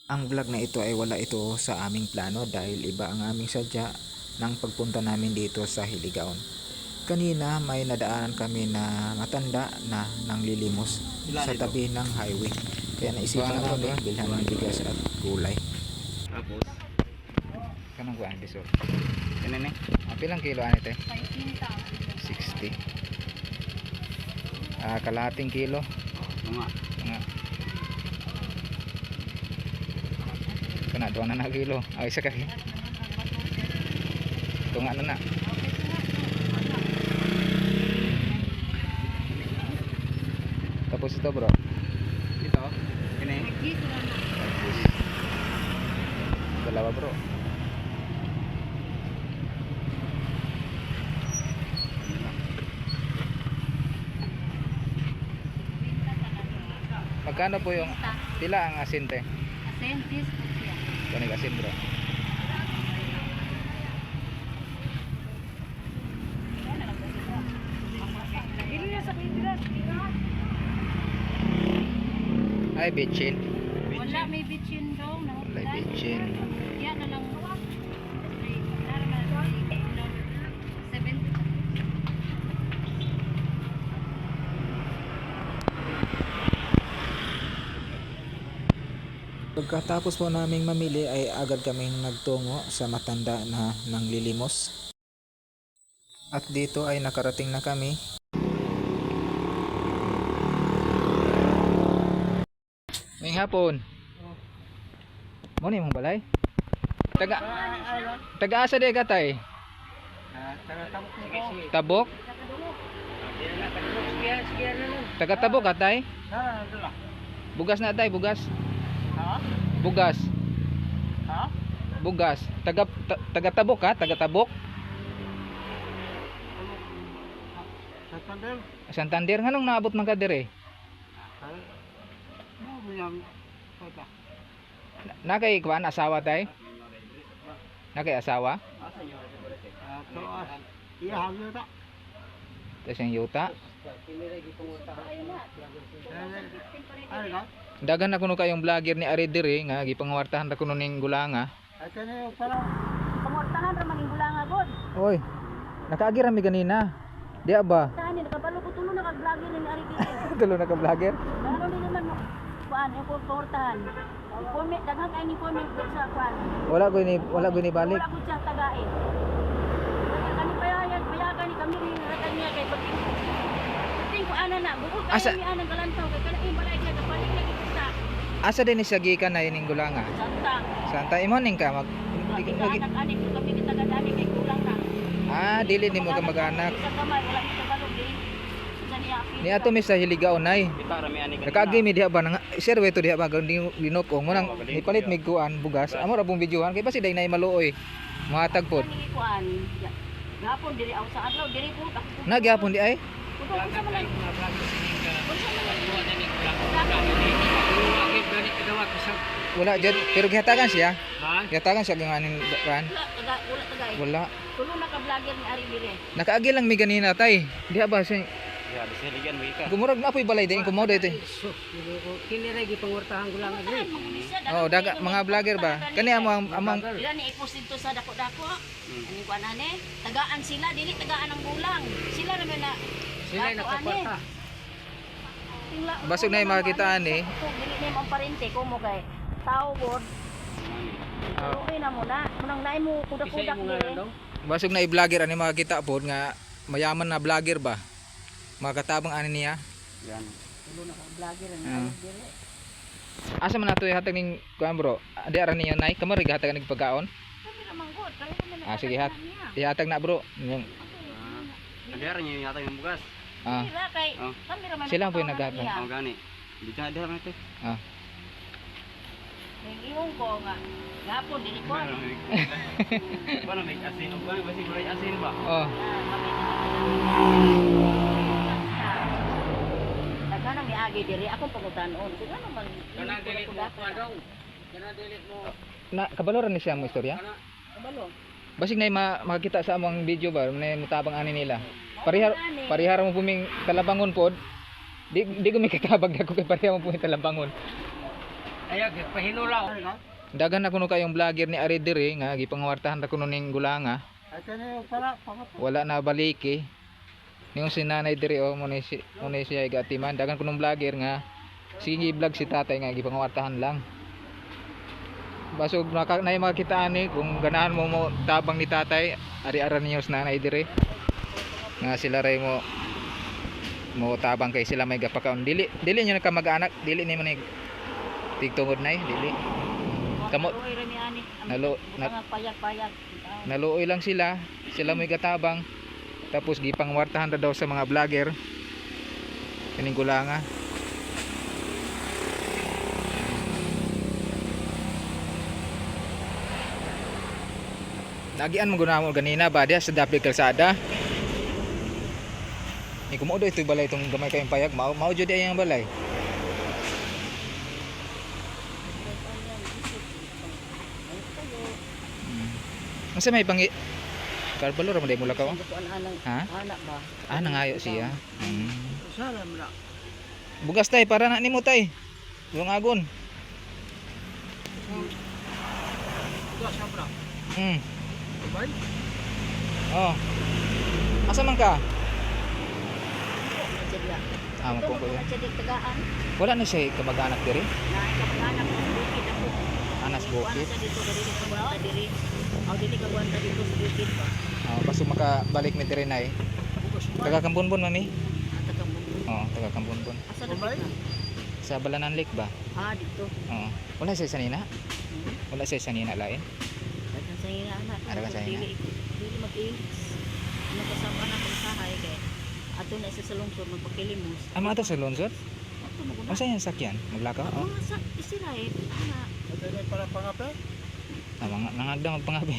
Ang vlog na ito ay wala ito sa aming plano dahil iba ang aming sadya ng pagpunta namin dito sa Hiligaon. Kanina may nadaanan kami na matanda na nanglilimos sa tabi ng highway. Kaya naisipan namin bilhan ng bigas at gulay. Tapos, Kanang kuhaan bisor. kanan Pilang kilo ani te? 60. Kalahating kilo. mga Nga. Kana 2 na kilo. Ay isa ka. Tunga na. Tapos ito bro. ito, kini. Dalawa bro. Magkano po yung pila ang asin te? Asin, tis, siya. Kunig asin bro. Bili na sa pindiras. Ay bitchin. Wala, may bitchin daw. No? Wala bitchin. Yan na lang. 70. Pagkatapos po naming mamili ay agad kaming nagtungo sa matanda na nanglilimos. At dito ay nakarating na kami. Ngayong hapon. Mo ni mong balay? Taga asa di katay? Tabok? Taga Tabok katay? Bugas na tay, bugas. Bugas. Bugas. Taga Tabok ha? Taga Tabok? Santander nganong naabot man ka dire? Nakay kuan asawa tay? Nakay asawa? Tapos yung yuta. Dagan na kuno kayong vlogger ni Ari dire nga gipangwartahan ra kuno ning gulanga. Pangortahan raman yung bulanga god. Oy. Nakaagi ra mi ganina. Di ba? Tani nakabalo ko tulo na kag-vlogger ni Ari Dili. Tulo na ka vlogger. Ano din naman mo? Kuan, yung pangortahan. Comment daghang kay ni comment dito sa kuan. Wala ko ni balik. Wala ko siya tagain. Kani payagan ni kami ni ratan niya kay pagting. Pagting ko ana na, bukod Asa- kay mi anang galantaw kay kana balay niya kapalik lagi sa Asa din ni sagikan na ining gulanga? Santa. Santa imo ning ka mag Anak-anak ko kami kitagadani kay kulang na. dili nimo ka mag-anak. Sa kamay wala ni kabalog di. Sa niya Ni ato mi sa Hiligaon nay. Kita rami ani kanina. Nakaagi mi diha ba nang share to diha ba linokong mo nang ipalit mi kuan bugas. Amo ra bong videohan kay basi day nay maluoy. Matag pod. Ni kuan. Gapon diri aw sa adlaw diri po. Nagyapon di ay. Kudo sa man. Wala jud pero gihatagan siya. Ha? Gihatagan siya ganin kan. Wala tagay. Wala. Tulo na ka vlogger ni Ari dire. Nakaagi lang mi ganina tay. Diha ba siya Ya, disiligan mo ika. gumurag na apoy balay day kumodo ito. Kini ra gipangortahan ko lang agri. Oh, daga mga vlogger ba? Kani amang Dira ni i-post dito sa dako-dako. Ani kuan ane, tagaan sila dili tagaan ang gulang. Sila naman na sila nakakwarta. Basog na yung makakita ani. Dili ni mong parente ko mo kay tao god. Okay na mo na. Munang naay mo kudak-kudak diri. basog na i-vlogger ani makakita pod nga mayaman na vlogger ba? Makatabang ani niya. Yan. Tulo na ka vlogger ni Ari dire. Asa man nato hatag ning kuan bro? Adi ara niya nay kamari hatag ning pagkaon. Kami naman god, kami naman. Sige ihatag na bro. Yung Agara niyo yata yung bugas. Sila kay Oh. kami raman. Sila po yung naghatag. Oh, gani. Dito na dito ito. Iyon ko nga. Gapon dili ko. Paano may asin o ba? Basi gulay asin ba? Oh, Nagkanang niagi diri akong pangutanon. Kung ano man. Kana dili mo daw. Kana dili mo. na kabaloran ni siya mo istorya. Kabalo. Basig na makakita sa among video ba na mutabang ani nila. Parihar mo puming talabangon pod. Di ko mi katabag ako kay parihar mo puming talabangon. Ayag, pahinulaw. Dagan na kuno kayong vlogger ni Ari diri nga gipangwartahan ra kuno ning gulanga. Ay kani para pangapo. Wala na baliki. Yung si nanay diri o mo ni siya igatiman. Dagan kuno vlogger nga sige vlog si tatay nga gipangwartahan lang. Basog nay makita ani kung ganahan mo tabang ni tatay ari-ara niyo sa nanay diri. Nga sila ray mo tabang kay sila may gapakaon. Dili niyo na ka mag-anak, dili ni mo ni tigtungod nay, dili. Kamo payag-payag. naluoy lang sila may gatabang tapos gipangwartahan ra daw sa mga vlogger kining gulanga. Nagian mo guna mo ganina ba dia sa dapit kalsada. Ni kumodo ito balay itong gamay kayong payag mao jud ay ang balay. Masa may pangi Karbalo ra man day mula ka. Ha? Anak ba? Ah, nangayo siya. Sala mo na. Bugas tay para na nimo tay. Yung agon. Tuwa sa bra. Bay. Oh. Asa man ka? Ah, mo ko. Tagaan. Wala na siya kamag-anak diri. Kamag-anak ko bukid ako. Anas bukid. Sa dito diri sa buwan diri. Aw dili ka buwan dito sa bukid ba. Oh, paso makabalik mi diri nay. Taga Kambunbon mami. Tagamon. Oh, taga Kambunbon. Asa na? Sa Balanan Lake ba? Ah, dito. Oo. Wala siya sanina? Wala siya sanina lain? Dagan sa ina anak. Ano ka sa ina? Dili mag-ilis. Ano kasama na kung sahay kay ato na isa sa lungsod magpakilimos. Ah, mga to sa Lonsod? Ato maguna. Masa yan sakyan? Maglakaw? Oh. Mga sa isiray ana. Kani para pangape. Ah, mga nangagdang magpangapi.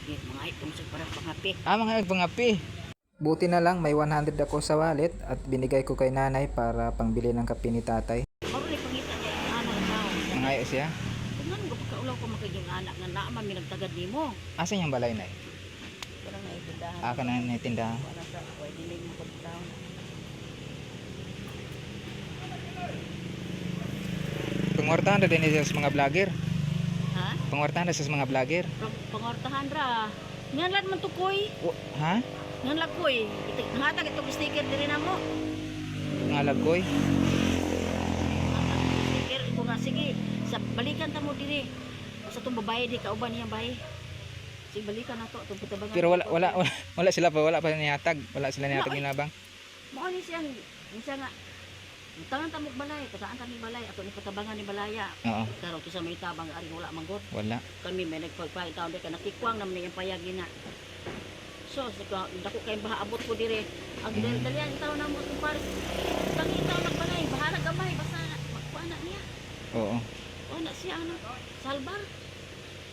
Mga itong sa para pangapi. Ah, mga magpangapi. Buti na lang may 100 ako sa wallet at binigay ko kay nanay para pangbili ng kape ni tatay. Maro ni pangita niya ang anak tao. Nangayo siya? Kunan ko pagkaulaw ko makaging anak nga naa man minagtagad nimo. Asan yung balay nay? Para nga itindahan. Ah, kana na tindahan. Para sa pwede ning mo pagtaon. Pangwartahan na din siya sa mga vlogger. Ha? Pangwartahan na siya sa mga vlogger. Pangortahan ra. Ngan lat man tukoy. Ha? Ngan lakoy. Hatag itong sticker diri na mo. Ngalag koy. Sticker ko nga sige. Sa balikan ta mo diri. Sa tong babae di kauban niyang bahay. Sige balikan nato tong putabangan. Pero wala sila pa wala pa nihatag. Wala sila nihatag yung labang. Mao ni siya nga tangan ta mo balay, tagaan ta ni balay ato ni patabangan ni balaya. Oo. Karon kisa may tabang ari wala manggod. Wala. Kami may nagpagpay taon di ka nakikwang naman yung payagi na. So, dako kay bahaabot ko dire. Ang dalian taon na mo itong pares. Tangi taon nagbalay, bahala gamay, basta magkuha na niya. Oo. O na siya, ano, salbar.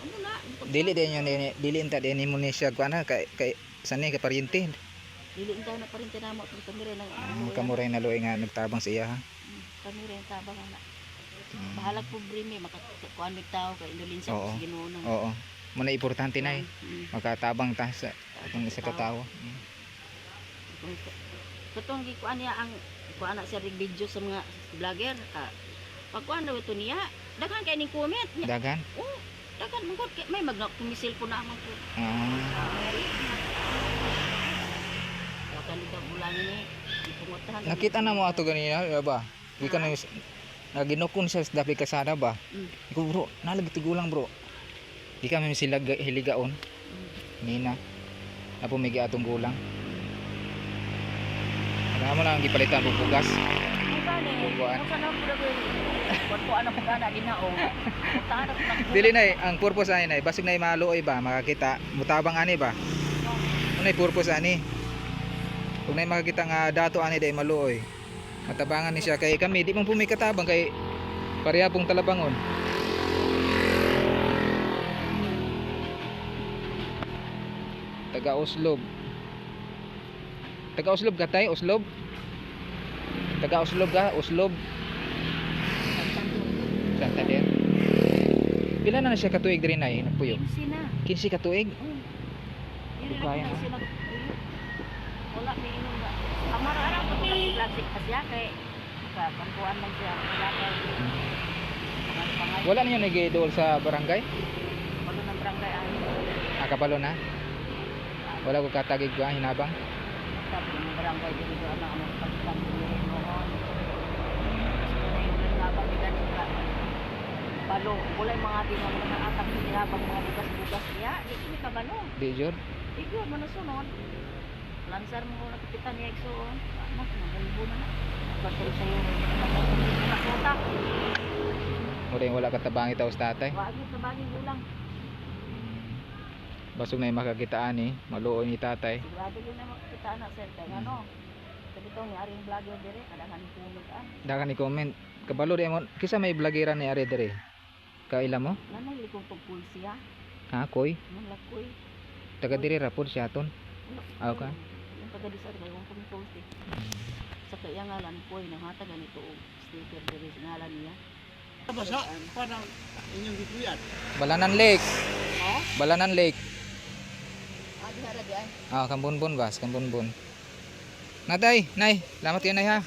Ano na? Dili din yun, dili inta din mo ni siya kuana kay sanay ka pariente. Dili taon na pa rin tinamo. Kami rin ang Kamo rin naluoy nga nagtabang sa iya ha. Kami rin tabang na. Bahala po brimi, makakuan mig tao kay Indolensia Oo. sa Ginoo na. Oo. Muna importante na eh. Mm. Makatabang ta sa kung isa ka tao. Katong gikuan niya ang kuan na siya rig video sa mga vlogger. Pagkuan daw ito niya, daghan kay ning comment. Dagan. Oh, daghan mangkot kay may magna-kumisil po na man ko. Kali ka bulan ni ipungotahan. Nakita na mo ato ganina, ba? Di ka na naginukon siya sa dapit kasada ba? Iko bro, nalagi tigulang bro. Di kami sila hiligaon. Nina. Apo may atong gulang. Ano mo lang gipalitan og bugas. Bukuan. Kuan ako kana ginao. Dili na ang purpose ani na basig na maluoy ba makakita mutabang ani ba? Ano ay purpose ani? Kung na makakita nga dato ani day maluoy. Matabangan ni siya kay kami di man po may katabang kay pareha pong talabangon. Taga Oslob. Taga Oslob ka tay, Oslob. Taga Oslob ka, Oslob. Santander. Pila na siya katuig diri nay nagpuyo? 15 katuig. Kaya ha? Wala may inom ba? Amara-ara ko ni plastic pa siya kay pampuan lang siya. Wala pa. pangay. Wala ninyo nag-idol sa barangay? Wala ng barangay ani. Akapalo na? Wala ko katagig ba hinabang? Sabi ng barangay dito do ana ano pagkan diri noon. So yung nabang nila nila. Balo, wala mga tinong mga atang hinabang mga bugas-bugas niya. Di kini kabalo. Di jud. Ikaw mo na sunod. Lansar mo na kapitan ni Exoon. Anak, magulbo na na. Batal sa'yo. Nakota. Mura yung wala katabangi taos tatay. Wag mo tabagin ulang. Basog na yung makakitaan eh. Maluoy ni tatay. Sigurado yun na makikita na sir. Kaya ano. Sabi to, may aring vlogger dire. Kadang punod ah. Dakan ni comment. Kabalo di mo. Kisa may vlogeran ni Ari dere. Kaila mo? Nanay likong pagpulsiya. Ha, koy? Malakoy. Taga diri rapod siya ton. Ah, okay. Yung taga-disar kayo kung pumipulsi. Sa kaya ngalan po, nanghatag ganito o sticker dire sa ngalan niya. Basa, parang inyong gituyan. Balanan Lake. Oh? Balanan Lake. Adi hara di ay. Ah, Kambunbun bas, Kambunbun. Natay, nay, salamat kayo nay ha.